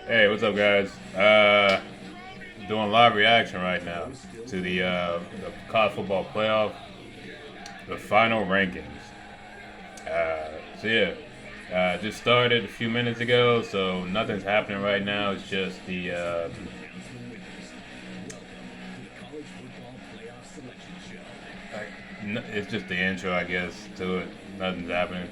Hey, what's up, guys? Doing live reaction right now to the college football playoff, the final rankings. So yeah, just started a few minutes ago, so nothing's happening right now. It's just it's just the intro, I guess, to it. Nothing's happening.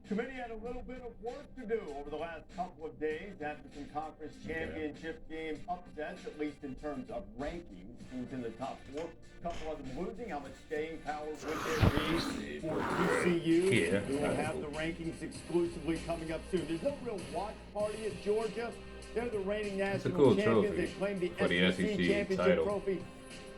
Committee had a little bit of work to do over the last couple of days after some conference championship game upsets, at least in terms of rankings. Teams in the top four, a couple of them losing. How much staying power would there be for TCU? Yeah. We will have the rankings exclusively coming up soon. There's no real watch party at Georgia. They're the reigning national cool champions. trophy They claim the for the SEC SEC championship title. trophy.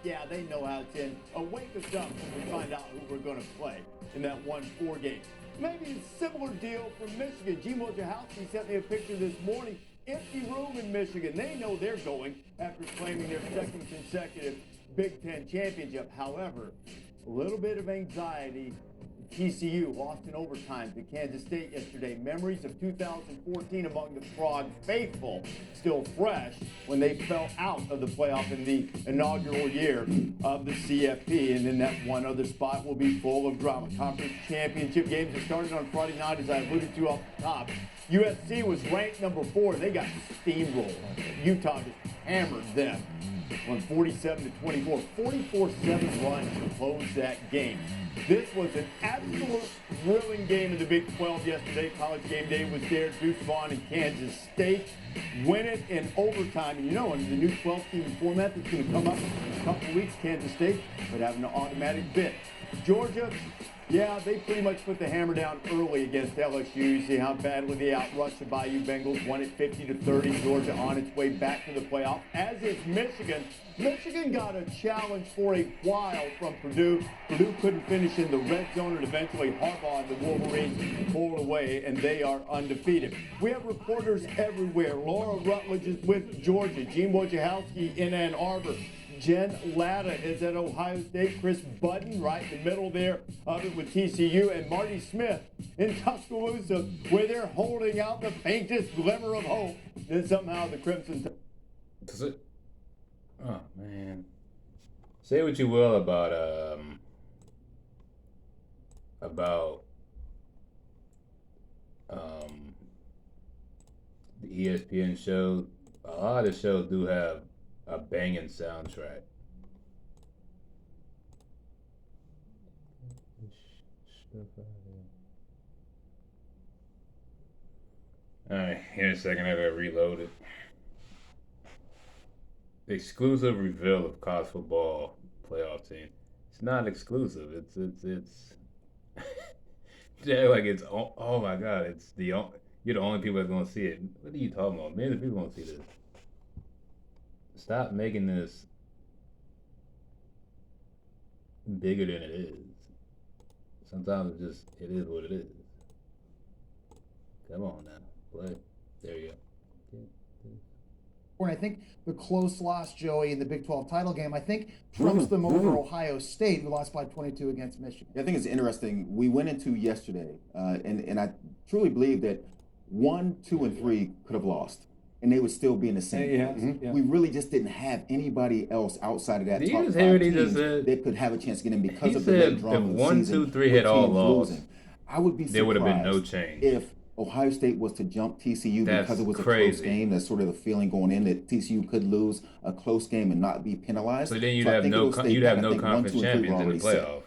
Yeah, they know how it's in. Wake us up when we find out who we're going to play in that 1-4 game. Maybe a similar deal from Michigan. Gene Wojciechowski sent me a picture this morning. Empty room in Michigan. They know they're going after claiming their second consecutive Big Ten championship. However, a little bit of anxiety. TCU lost in overtime to Kansas State yesterday. Memories of 2014 among the Frog faithful still fresh when they fell out of the playoff in the inaugural year of the CFP. And then that one other spot will be full of drama. Conference championship games that started on Friday night, as I alluded to off the top. USC was ranked number 4. They got steamrolled. Utah just hammered them on 47-24. 44-7 run to close that game. This was an absolute thrilling game in the Big 12 yesterday. College game day was there. Deuce Vaughn and Kansas State win it in overtime. And you know, in the new 12-team format that's going to come up in a couple of weeks, Kansas State would have an automatic bid. Georgia, yeah, they pretty much put the hammer down early against LSU. You see how badly they outrushed the Bayou Bengals, won it 50-30. Georgia on its way back to the playoff, as is Michigan. Michigan got a challenge for a while from Purdue. Purdue couldn't finish in the red zone, and eventually Harbaugh and the Wolverines pulled away, and they are undefeated. We have reporters everywhere. Laura Rutledge is with Georgia. Gene Wojciechowski in Ann Arbor. Jen Latta is at Ohio State. Chris Budden right in the middle there of it with TCU. And Marty Smith in Tuscaloosa, where they're holding out the faintest glimmer of hope that somehow the Crimson... Oh, man. Say what you will about the ESPN show. A lot of shows do have a banging soundtrack. Alright, here in a second, I gotta reload it. Exclusive reveal of college football playoff team. It's not exclusive. It's yeah, like it's oh my god, it's you're the only people that's gonna see it. What are you talking about? Millions of people gonna see this. Stop making this bigger than it is. Sometimes it is what it is. Come on now, play. There you go. And I think the close loss, Joey, in the Big 12 title game, I think trumps them over Ohio State, who lost by 22 against Michigan. I think it's interesting. We went into yesterday, and I truly believe that 1, 2, and 3 could have lost, and they would still be in the same. We really just didn't have anybody else outside of that Did top you just 5 hear what he teams just said? that could have a chance to get in because He of the late said drama if of the 1, season 2, 3 with had all teams lost, losing. I would be there would have been no surprised change. if Ohio State was to jump TCU That's because it was crazy. a close game. That's sort of the feeling going in that TCU could lose a close game and not be penalized. So then you'd I have think no it'll stay you'd pat. have I no think 1, conference 2, and 3 were champions in the already set. playoff,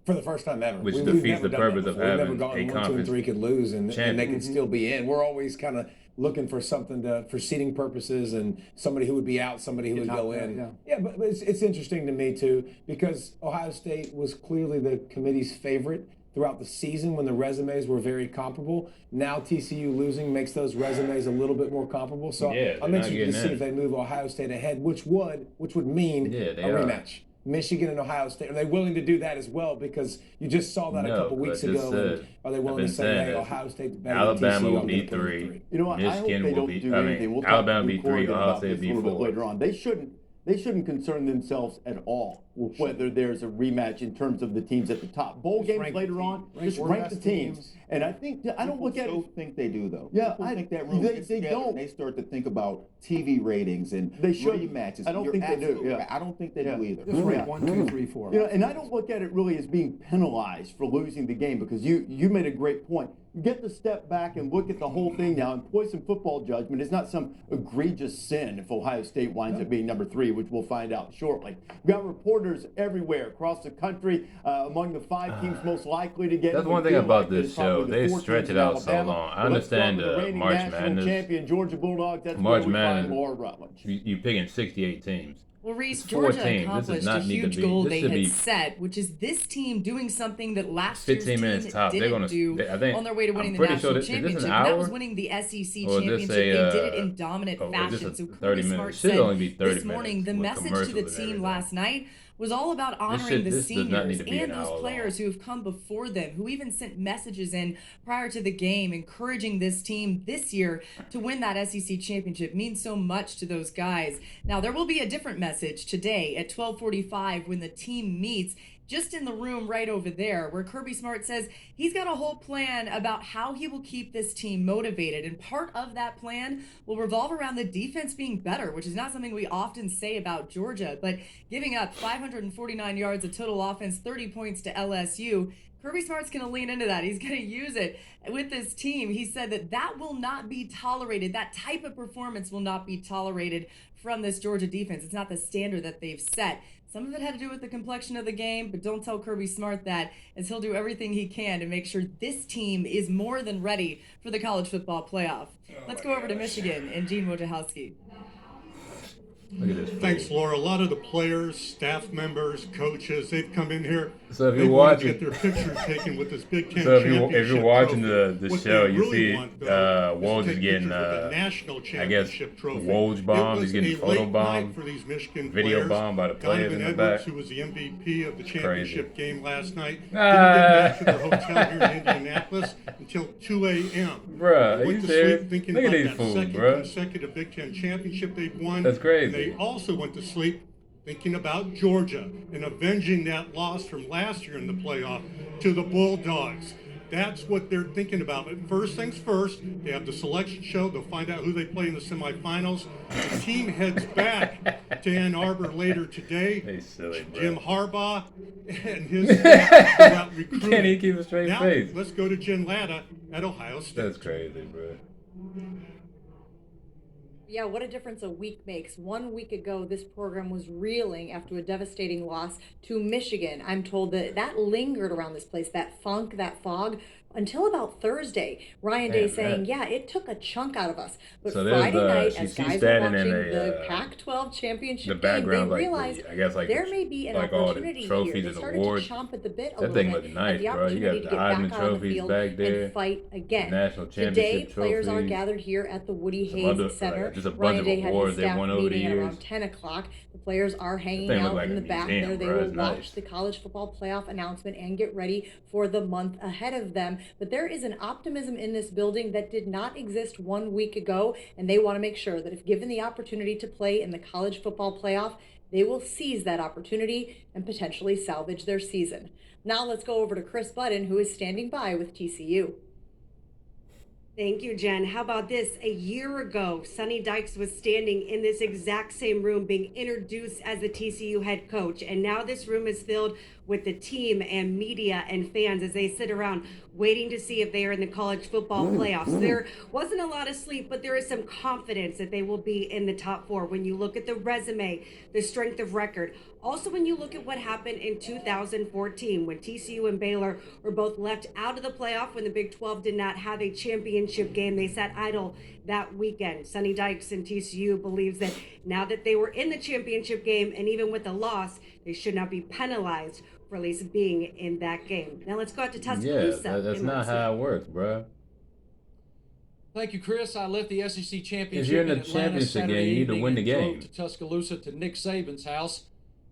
For the first time ever. which We've defeats never the done purpose that of before. We've never having gone a 1, 2, and conference 3 could lose, and they can champion. still be in. We're always kind of looking for something for seeding purposes and somebody who would be out, somebody who would go in. Yeah, but it's interesting to me too, because Ohio State was clearly the committee's favorite throughout the season when the resumes were very comparable. Now TCU losing makes those resumes a little bit more comparable. So Yeah, I'm they're not interested to getting see in. if they move Ohio State ahead, which would mean Yeah, a they are. rematch. Michigan and Ohio State. Are they willing to do that as well? Because you just saw that a No, couple weeks but just ago. said, And are they I've willing been to say, saying hey, this. Ohio State's better Alabama than TCU? will I'm be gonna put them 3. three. You know what? I hope Michigan they will don't be. do I anything. mean, We'll talk Alabama to be 3. Corrigan Ohio about State this a be little bit 4. later on. They shouldn't they shouldn't concern themselves at all with whether there's a rematch in terms of the teams at the top. Bowl games later on, just rank the teams. And I think I don't look at it. Think they do though. Yeah, People I think that room they don't. They start to think about TV ratings and they should rematches. I don't think they do. Yeah. I don't think they do either. Just rank 1, 2, 3, 4. You know, and I don't look at it really as being penalized for losing the game, because you made a great point. You get to step back and look at the whole thing now and employ some football judgment. It's not some egregious sin if Ohio State winds up being number 3, which we'll find out shortly. We've got reporters everywhere across the country among the 5 teams most likely to get. That's one thing about this show. They stretch it out so long. I understand March Madness. Champion Georgia Bulldogs. That's March where we Madness. find more Rutledge. You picking 68 teams. Well, Reese, 4 Georgia teams. This accomplished does not a need to huge be- goal this they should had be set, which is this team doing something that last year's 15 team minutes top. They're didn't gonna do I think, on their way to winning I'm the pretty national sure is this championship. an And that was hour? winning the SEC Or is championship. this They a, did it in dominant or is this fashion. a So 30 Kirby minutes? Smart Should said only be 30 this morning the minutes with message to the commercials and team everything. last night was all about honoring the this does not need seniors to be and an those hour players who have come before them, who even sent messages in prior to the game encouraging this team this year to win that SEC championship. Means so much to those guys. Now, there will be a different message today at 12:45 when the team meets just in the room right over there, where Kirby Smart says he's got a whole plan about how he will keep this team motivated. And part of that plan will revolve around the defense being better, which is not something we often say about Georgia, but giving up 549 yards of total offense, 30 points to LSU. Kirby Smart's going to lean into that. He's going to use it with this team. He said that will not be tolerated. That type of performance will not be tolerated from this Georgia defense. It's not the standard that they've set. Some of it had to do with the complexion of the game, but don't tell Kirby Smart that, as he'll do everything he can to make sure this team is more than ready for the college football playoff. Let's go over to Michigan and Gene Wojciechowski. Look at this. Thanks, Laura. A lot of the players, staff members, coaches, they've come in here. So if they you're want to watching, get their pictures taken with this Big Ten so championship if you're watching trophy. the What show, they you really see want, though, is Woj to is take getting pictures with the national I guess championship trophy. Woj bombed. He's getting It was photo a late night bombed, for these Michigan video players. bombed by the players Donovan in the Edwards, back. who was the MVP of the championship game last night, didn't Ah. get back to their hotel here in Indianapolis until 2 a.m. Bruh, They are went you to serious? sleep thinking Look at about these that fools, second bruh. consecutive Big Ten championship they've won. That's crazy. And they also went to sleep thinking about Georgia and avenging that loss from last year in the playoff to the Bulldogs. That's what they're thinking about. But first things first, they have the selection show. They'll find out who they play in the semifinals. The team heads back to Ann Arbor later today. They silly, bro. Jim Harbaugh and his staff go out recruiting. Can't even keep a straight now, face. let's go to Jen Latta at Ohio State. That's crazy, bro. Yeah, what a difference a week makes. 1 week ago, this program was reeling after a devastating loss to Michigan. I'm told that lingered around this place, that funk, that fog, until about Thursday. Ryan Day saying, yeah, it took a chunk out of us. But So there's Friday night, as she's guys were standing watching in the a, Pac-12 the championship game, they background, like realized I guess like there may be an like all the opportunity here. trophies They and started awards. to chomp at the bit a That little thing bit looking nice, at the bro. You got opportunity the to get back Heisman on the trophies field back there, and fight again. national Today, championship players are trophies. gathered here at the Woody Some Hayes other, Center. just a bunch Ryan of Day had his awards they staff won over the meeting at years. around 10 o'clock. The players are hanging thing look out like in a the back museum, there. They bro. will It's watch nice. the college football playoff announcement and get ready for the month ahead of them. But there is an optimism in this building that did not exist 1 week ago, and they want to make sure that if given the opportunity to play in the college football playoff, they will seize that opportunity and potentially salvage their season. Now let's go over to Chris Budden, who is standing by with TCU. Thank you, Jen. How about this? A year ago, Sonny Dykes was standing in this exact same room being introduced as the TCU head coach. And now this room is filled with the team and media and fans as they sit around waiting to see if they are in the college football playoffs. There wasn't a lot of sleep, but there is some confidence that they will be in the top 4 when you look at the resume, the strength of record. Also, when you look at what happened in 2014 when TCU and Baylor were both left out of the playoff when the Big 12 did not have a championship game. They sat idle that weekend. Sonny Dykes and TCU believes that now that they were in the championship game and even with the loss, they should not be penalized for at least being in that game. Now let's go out to Tuscaloosa. Yeah, that's not how it works, bro. Thank you, Chris. I left the SEC championship If you're in the Atlanta championship Saturday game, you need to evening win the and drove game. to Tuscaloosa to Nick Saban's house.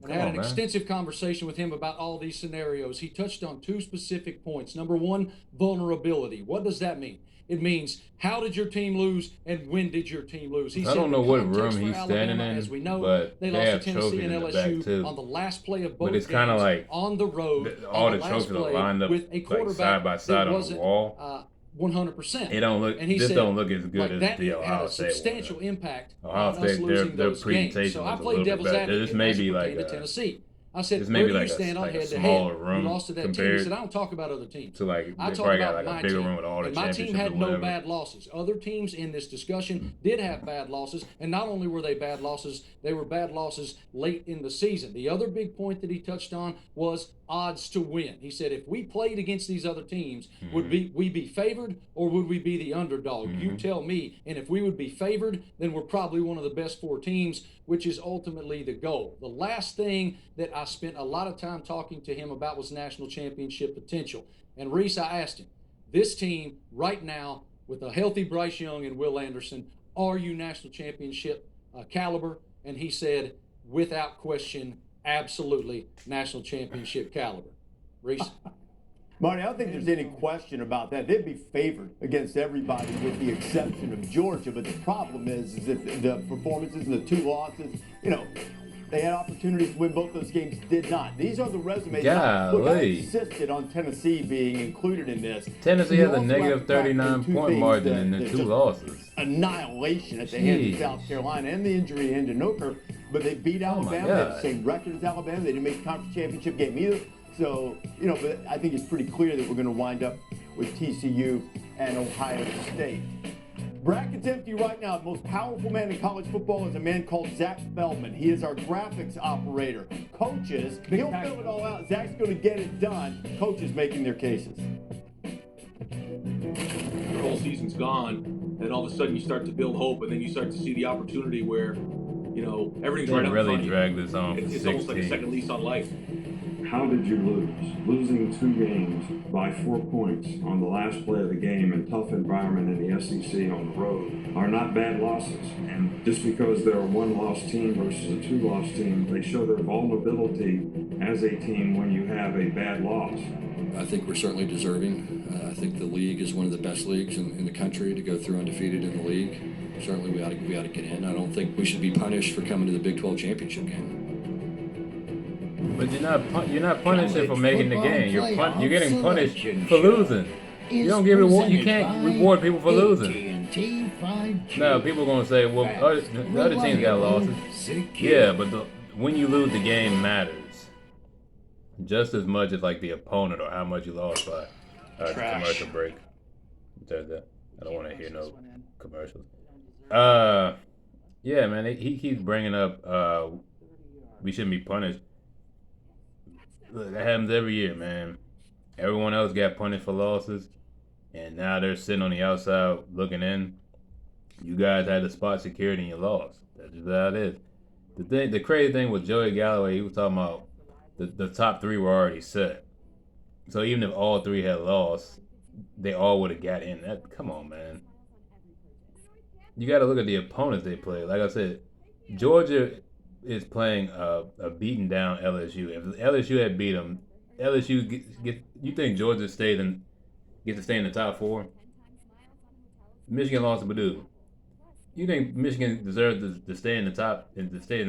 and I had an extensive conversation with him about all these scenarios. He touched on 2 specific points. Number 1, vulnerability. What does that mean? It means, how did your team lose and when did your team lose? I don't know what room he's standing in, as we know, but they they lost have to Tennessee trophies and in the back LSU too. on the last play of both But it's games kind of like on the road. all the last trophies are play lined up with a like quarterback side by side that on the wasn't, wall. 100%. It don't look. And he this said, don't look as good like, as that the had Ohio a State substantial one. impact Ohio on us State, losing their those presentation games. So I was a played little bit devil's better. advocate This as may it be pertained like to Tennessee. I said, this may where be do like you stand on like a head to smaller head? room You lost to that team. He compared said, I don't talk about other teams. to like I they talk probably got about like my a bigger team. room with all the And my team championships had or no whatever. bad losses. Other teams in this discussion did have bad losses, and not only were they bad losses, they were bad losses late in the season. The other big point that he touched on was odds to win. He said, if we played against these other teams, would we be favored or would we be the underdog? You tell me. And if we would be favored, then we're probably one of the best 4 teams, which is ultimately the goal. The last thing that I spent a lot of time talking to him about was national championship potential. And Reese, I asked him, this team right now with a healthy Bryce Young and Will Anderson, are you national championship caliber? And he said, without question, absolutely national championship caliber. Reese? Marty, I don't think there's any question about that. They'd be favored against everybody with the exception of Georgia. But the problem is that the performances and the 2 losses, they had opportunities to win both those games, did not. These are the resumes. Look, I insisted on Tennessee being included in this. Tennessee has a negative 39-point margin in the 2 losses. Annihilation at the hands of South Carolina and the injury to Hendon Hooker. But they beat Alabama. They had the same record as Alabama. They didn't make the conference championship game either. So, but I think it's pretty clear that we're going to wind up with TCU and Ohio State. Bracket's empty right now. The most powerful man in college football is a man called Zach Feldman. He is our graphics operator. Coaches, he'll fill it all out. Zach's going to get it done. Coaches making their cases. Your whole season's gone, and all of a sudden you start to build hope, and then you start to see the opportunity where, everything's right up in front of you. Drag this on. It's almost like a second lease on life. How did you lose? Losing 2 games by 4 points on the last play of the game in tough environment in the SEC on the road are not bad losses. And just because they're a 1-loss team versus a 2-loss team, they show their vulnerability as a team when you have a bad loss. I think we're certainly deserving. I think the league is one of the best leagues in the country to go through undefeated in the league. Certainly we ought to get in. I don't think we should be punished for coming to the Big 12 championship game. But you're not punishing for making the game. You're getting punished for losing. You don't give reward. You can't reward people for losing. No, people are gonna say, well, the other teams got losses. Yeah, but when you lose, the game matters just as much as like the opponent or how much you lost by. Commercial break. I don't want to hear no commercials. Yeah, man. He keeps bringing up we shouldn't be punished. Look, that happens every year, man. Everyone else got punished for losses, and now they're sitting on the outside looking in. You guys had the spot secured and you lost. That's just how it is. The crazy thing with Joey Galloway, he was talking about the top 3 were already set. So even if all 3 had lost, they all would have got in. Come on, man. You got to look at the opponents they play. Like I said, Georgia is playing a beaten down LSU. If LSU had beat them, LSU you think Georgia gets to stay in the top 4? Michigan lost to Purdue. You think Michigan deserves to stay in the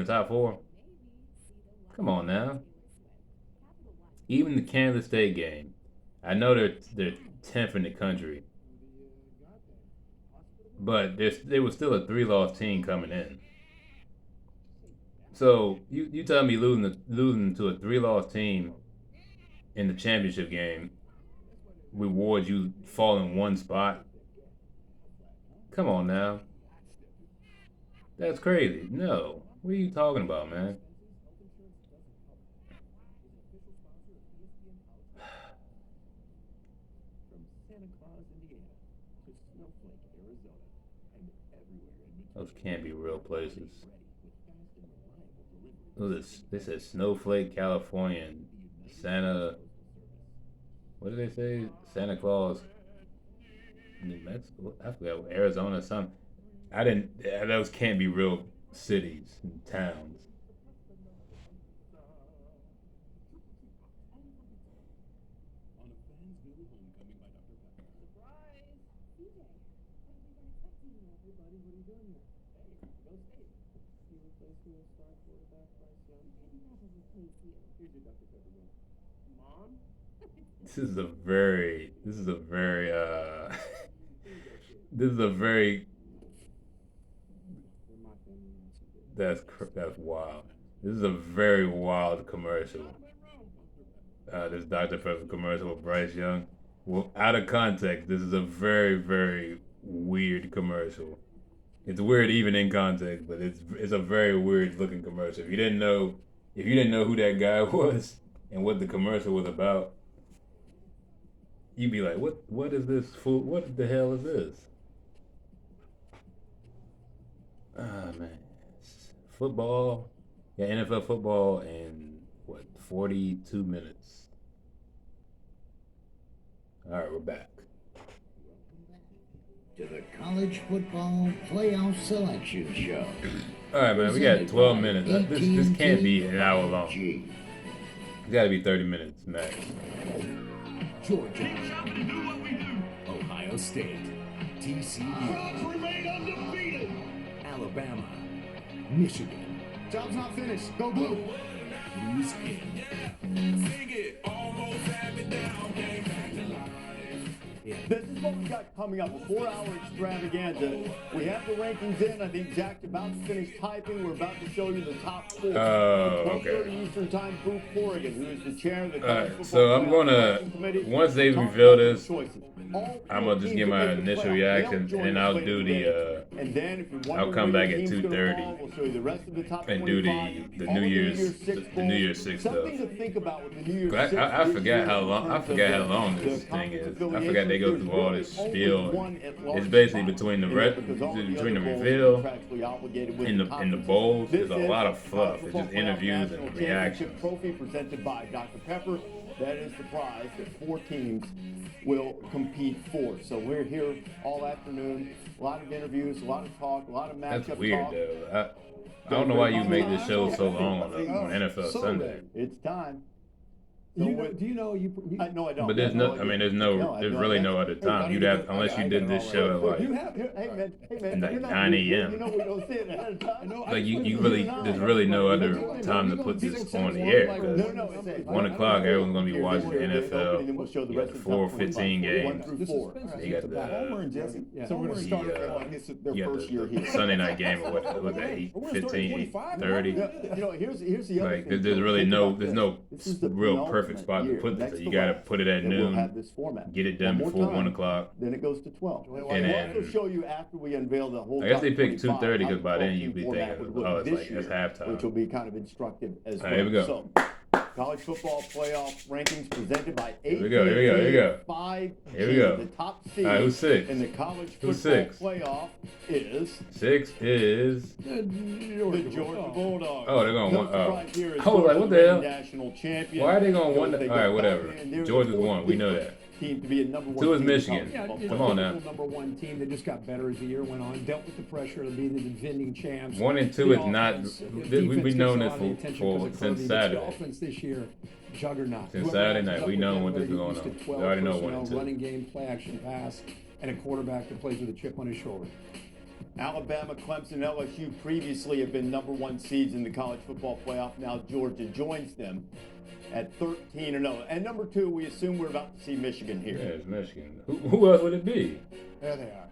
top 4? Come on now. Even the Kansas State game, I know they're 10th in the country, but they were still a 3-loss team coming in. So you tell me losing to a 3-loss team in the championship game rewards you falling 1 spot? Come on now. That's crazy. No. What are you talking about, man? Those can't be real places. They said Snowflake, California, and Santa. What did they say? Santa Claus, New Mexico. I forgot. Arizona, something. Those can't be real cities and towns. This is a very, this is a very, this is a very, that's wild. This is a very wild commercial. This Dr. Pepper commercial with Bryce Young. Well, out of context, this is a very, very weird commercial. It's weird even in context, but it's a very weird looking commercial. If you didn't know who that guy was and what the commercial was about, you'd be like, what is this fool? What the hell is this? Ah man, football, yeah, NFL football in what 42 minutes. All right, we're back. To the College Football Playoff Selection Show. All right, man, we got 12 minutes. This can't be an hour long. It's got to be 30 minutes max. Georgia, Ohio State, TCU, remain undefeated. Alabama, Michigan. Job's not finished. Go blue. Louisiana. This is what we got coming up, a 4-hour extravaganza. We have the rankings in. I think Jack's about to finish typing. We're about to show you the top 4. Okay. Eastern Time, Booth Corrigan, who is the chair of the College Football so I'm gonna, once they reveal this, I'm gonna just give my initial reaction, and then I'll do the, I'll come back at 2:30 and do the New Year's 6 stuff. Something to think about with the New Year's 6. I forgot how long this thing is. I forgot they go through all this spiel. It's basically between the reveal and the bowls. There's a lot of fluff. It's just interviews and reactions. Trophy presented by Dr. Pepper. That is the prize that 4 teams will compete for. So we're here all afternoon. A lot of interviews, a lot of talk, a lot of matchup talk. That's weird, though. I don't know why you make this show so long on NFL Sunday. It's time. Do you know? No, I don't. But there's really no other time. You'd have, unless you did this show at like 9 a.m. You know we don't see it ahead of time. Like you really, there's really no other time to put this on the air. Because 1 o'clock, everyone's gonna be watching the NFL. You got the 4:15 games. You got the Sunday night game. Or what was that? 8:15, 8:30. You know, here's the other like thing. there's no real perfect spot to put this. You got to put it at noon. Get it done before 1 o'clock. Then it goes to 12. And then we'll also show you after we unveil the whole. I guess they picked 2:30 because by then you'd be thinking, oh, it's halftime. Which will be kind of instructive as well. Here we go. So, College Football Playoff rankings presented by 8. Here we go. 5. Here we go. The top seed who's 6? in the College Who's Football 6? Playoff is 6 is the Georgia Bulldogs. Oh, they're going No one. surprise here is I was like, what the hell? National champion. Why are they going one? They All right, go whatever. back in. Georgia's 1. We know that. Team to be a number 1 2 is team in Michigan. college Come on now. Number 1 team that just got better as the year went on, dealt with the pressure of being the defending champs. 1 and 2 is not. We've known this for since Saturday. Offense this year, juggernaut. Since Saturday night, we know what this is going on. We already know 1 and 2. Running game, play action pass, and a quarterback that plays with a chip on his shoulder. Alabama, Clemson, LSU previously have been number 1 seeds in the College Football Playoff. Now Georgia joins them at 13-0. And number 2, we assume we're about to see Michigan here. Yeah, it's Michigan. Who else would it be? There they are.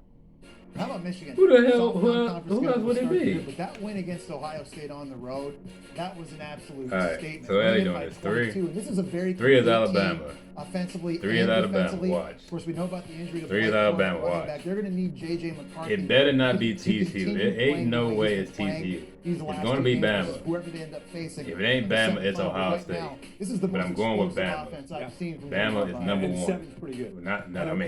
How about Michigan? Who the hell? Who else would it be? But that win against Ohio State on the road, that was an absolute statement. So how they doing this? 3. This is a very 3 is Alabama. Offensively, 3 is Alabama. Watch. Of course, we know about the injury to 3 is Alabama. Watch. Back. They're going to need J.J. McCarthy. It better not be TCU. It ain't no way it's TCU. It's going to be Bama. Whoever they end up facing. If it ain't Bama, it's Ohio State. This is the but I'm going with Bama. Bama is number 1. 7's pretty good. Not number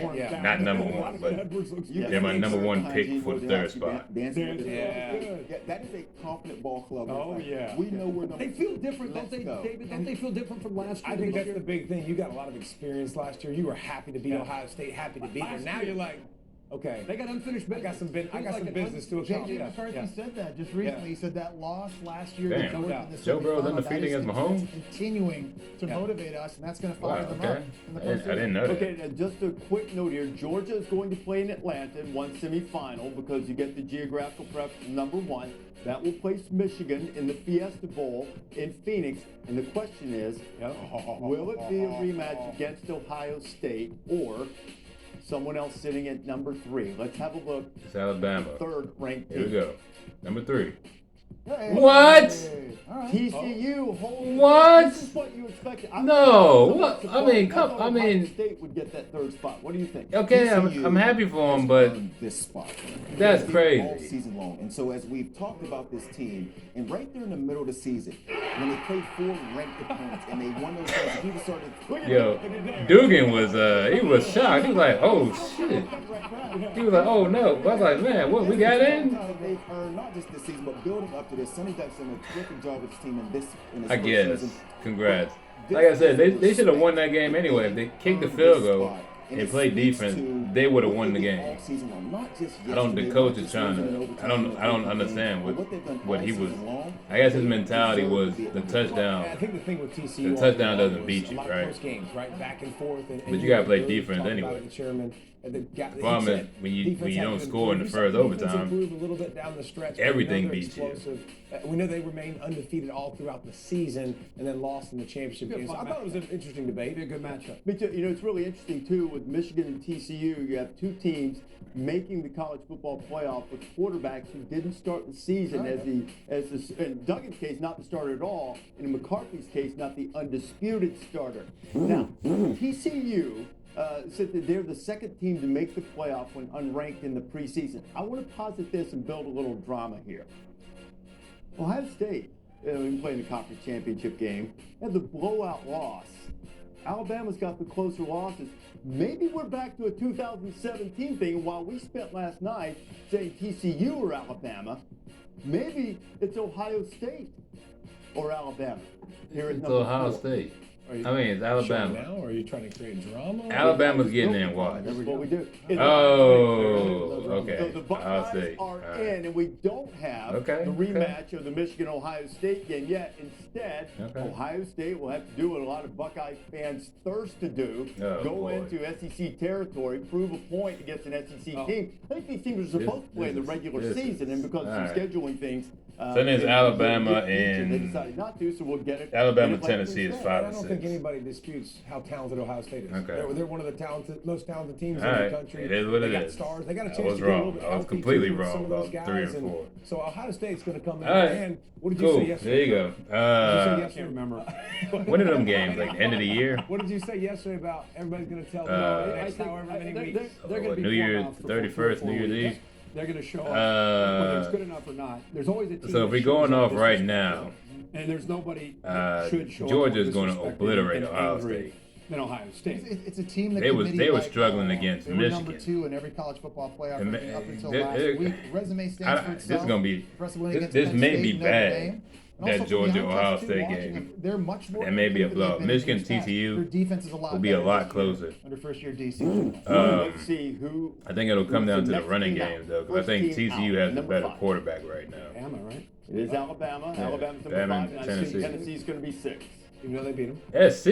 1, but they're my number 1 pick for the 3rd spot. That is a confident ball club. Oh, yeah. We know we're number 1. They feel different, don't they, David? Don't they feel different from last year? I think that's the big thing. You got a lot of experience last year. You were happy to beat Ohio State, happy to beat them. Now you're like, Okay. They got unfinished business. I got some business to accomplish. J.J. McCarthy said that just recently. He said that loss last year Damn. to Georgia in the Joe Burrow's semifinal, undefeated against Mahomes? continuing to motivate us, and that's going to fire them up in the postseason. I didn't know that. Okay, now just a quick note here. Georgia is going to play in Atlanta in one semifinal because you get the geographical preference number one. That will place Michigan in the Fiesta Bowl in Phoenix. And the question is, will it be a rematch against Ohio State or someone else sitting at number 3? Let's have a look. It's Alabama. Third ranked team. Here we go. Number 3. Hey, What? Hey. All right. TCU holds. What? This is what you expected. No. What? I mean, Ohio State would get that third spot. What do you think? Okay, I'm happy for him, but this spot. that's All crazy. season long. And so as we've talked about this team, and right there in the middle of the season, when they played 4 ranked opponents and they won those games, people started. Yo, Dugan was he was shocked. He was like, oh shit. He was like, oh no. I was like, man, what we got in? They've earned not just this season, but building up to this. Sonny Dykes done a terrific job with this team in this I first guess. season. Congrats. Like I said, they should have won that game anyway. If they kicked the field goal and played defense, they would have won the game. I don't. The coach is trying to. I don't understand what he was. I guess his mentality was the touchdown. I think the thing with TCU, The touchdown doesn't beat you, right? Close games, right, back and forth. But you gotta play defense anyway. The problem is when you don't score in the first overtime, improved a little bit down the stretch. everything beats you. We know they remained undefeated all throughout the season and then lost in the championship game. So I thought it was an interesting debate. A good matchup. Me too. You know, it's really interesting too with Michigan and TCU. You have two teams making the college football playoff with quarterbacks who didn't start the season in Duggan's case, not the starter at all, and in McCarthy's case, not the undisputed starter. Now, TCU said that they're the second team to make the playoff when unranked in the preseason. I want to posit this and build a little drama here. Ohio State, in playing the conference championship game, had the blowout loss. Alabama's got the closer losses. Maybe we're back to a 2017 thing. While we spent last night saying TCU or Alabama, maybe it's Ohio State or Alabama. Here at It's number Ohio 4. State. It's Alabama. Now, or are you trying to create drama? Alabama's getting in. Watch. That's what we do. Okay. So the Buckeyes are in, and we don't have the rematch of the Michigan-Ohio State game yet. Instead, Ohio State will have to do what a lot of Buckeye fans thirst to do: go into SEC territory, prove a point against an SEC team. I think these teams are supposed to play in the regular season, and because of some scheduling things. So then it's Alabama They and decided not to, so we'll get it. Alabama, Tennessee is 5 I and don't 6. think anybody disputes how talented Ohio State is. Okay. They're one of the most talented teams All in right. the country. It is what they it got is. stars. They got a I chance was to get a wrong. little bit I was healthy, completely too, with wrong some of those about guys. 3 and 4. So Ohio State's going to come in. All right. And what did you Cool. say yesterday? There you go. What did you say yesterday? I can't remember. When are them games? Like the end of the year? What did you say yesterday about everybody's going to tell next however many weeks? They're going to be New Year's, for 31st, four New Year's weeks. Eve. They're going to show up whether it's good enough or not. There's always a team. So if that we're going shows up off right disrespectful, now, and there's nobody that should show Georgia's up going to disrespected obliterate and Ohio angry State. than Ohio State. It's a team that They were liked, struggling against they were Michigan. number 2 in every college football playoff And ranking up until they- last they- week. Resume stands for This itself. is going to be. Impressive win This, against this Penn may State, be Notre bad. Dame. And That also, Georgia behind Ohio Texas, too, State watching game. them, they're much more That may be a competitive than blowout. they've been Michigan in years past. TCU Their defense is a lot will be a better lot this year closer. under first year DC. Let's see who. I think it'll come down to the next running team out? games though, because I First think team TCU out, has the number better 5. quarterback right now. Alabama, right? It is Alabama. Yeah. Alabama's number Alabama 5, and I Tennessee. think Tennessee's going to be 6. Even though they beat them. SC.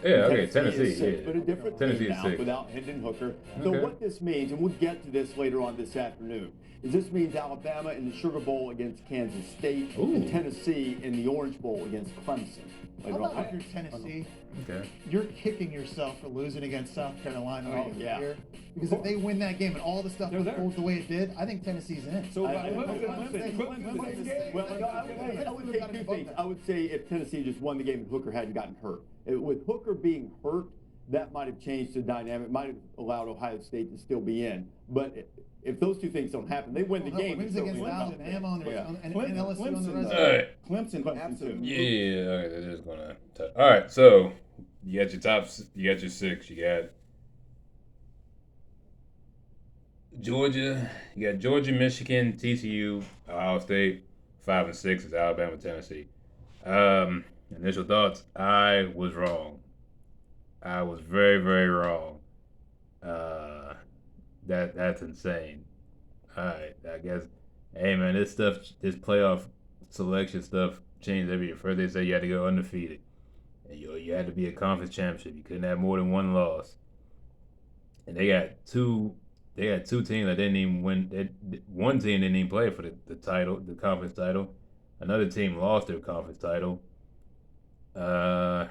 Yeah, okay, is Tennessee. 6, Yeah. but a different Tennessee team is now 6. without Hendon Hooker. So Okay. what this means, and we'll get to this later on this afternoon, is this means Alabama in the Sugar Bowl against Kansas State and Tennessee in the Orange Bowl against Clemson. How about if you're Tennessee? Okay. You're kicking yourself for losing against South Carolina Oh, yeah. here. Because if they win that game and all the stuff unfolds the way it did, I think Tennessee's in. So I about would Clemson. say 2 things. I would say if Tennessee just won the game and Hooker hadn't gotten hurt. With Hooker being hurt, that might have changed the dynamic, might have allowed Ohio State to still be in. But if those 2 things don't happen, they win the game. Wins and against still win. Alabama and LSU on the Clemson, resume. All right. Clemson, absolutely. Yeah, okay, they're just gonna. All right, so you got your top. You got your 6. You got Georgia. You got Georgia, Michigan, TCU, Ohio State. 5 and 6 is Alabama, Tennessee. Initial thoughts. I was wrong. I was very, very wrong. that's insane. All right, I guess. Hey man, this playoff selection stuff changed every year. First they said you had to go undefeated, and you had to be a conference championship. You couldn't have more than one loss. And they got two. They had two teams that didn't even win. One team didn't even play for the title, the conference title. Another team lost their conference title. Uh,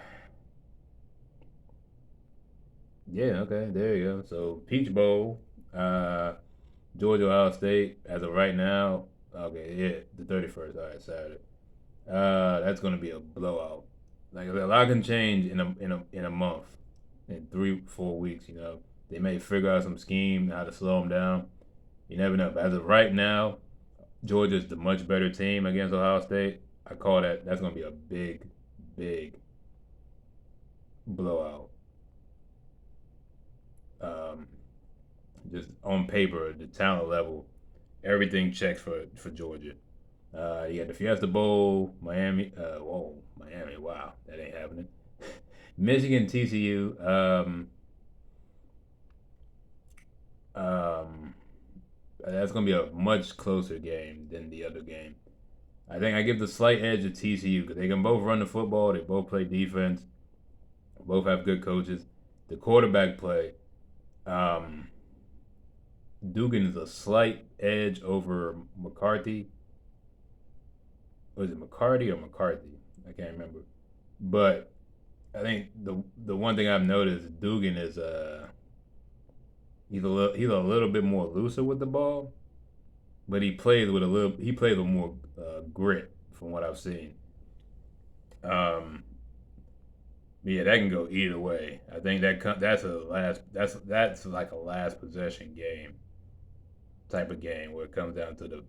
yeah, okay, there you go. So Peach Bowl, Georgia Ohio State as of right now. Okay, yeah, the 31st. All right, Saturday. That's gonna be a blowout. Like a lot can change in a month, in 3 4 weeks. They may figure out some scheme how to slow them down. You never know. But as of right now, Georgia's the much better team against Ohio State. I call that. That's gonna be a big, big blowout. Um, just on paper, the talent level, everything checks for Georgia. You got the Fiesta Bowl, Miami. Miami. Wow, that ain't happening. Michigan, TCU. That's gonna be a much closer game than the other game. I think I give the slight edge to TCU because they can both run the football. They both play defense. Both have good coaches. The quarterback play. Dugan is a slight edge over McCarthy. Was it McCarty or McCarthy? I can't remember. But I think the one thing I've noticed, Dugan is he's a little bit more looser with the ball, but he plays with more grit from what I've seen. Yeah, that can go either way. I think that's like a last possession game type of game where it comes down to the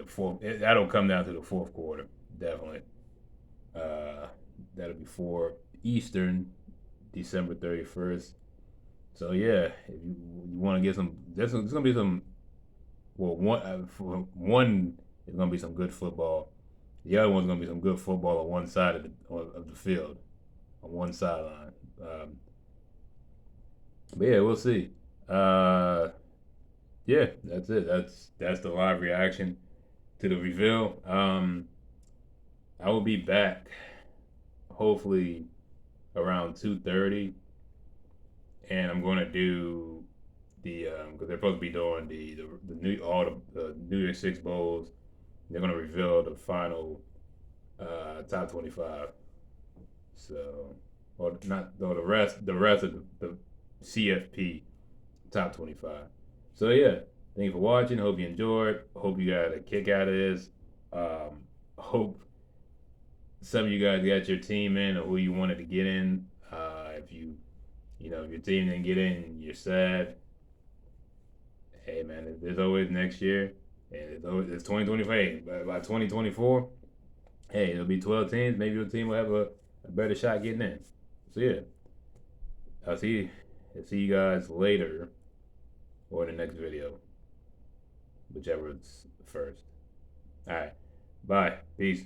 fourth. That'll come down to the fourth quarter, definitely. That'll be for Eastern, December 31st. So yeah, if you want to get some, there's gonna be some. Well, for one, it's gonna be some good football. The other one's gonna be some good football on one side of the field, on one sideline. But yeah, we'll see. Yeah, that's it. That's the live reaction to the reveal. I will be back hopefully around 2:30, and I'm going to do the because they're supposed to be doing the New Year's Six bowls. They're going to reveal the final top 25. So, or not though the rest of the CFP top 25. So yeah, thank you for watching. Hope you enjoyed. Hope you got a kick out of this. Hope some of you guys got your team in or who you wanted to get in. If your team didn't get in, you're sad. Hey man, there's always next year, and it's 2025. By 2024, hey, it'll be 12 teams. Maybe your team will have a better shot getting in. So yeah, I'll see you guys later or in the next video, whichever is first. All right, bye, peace.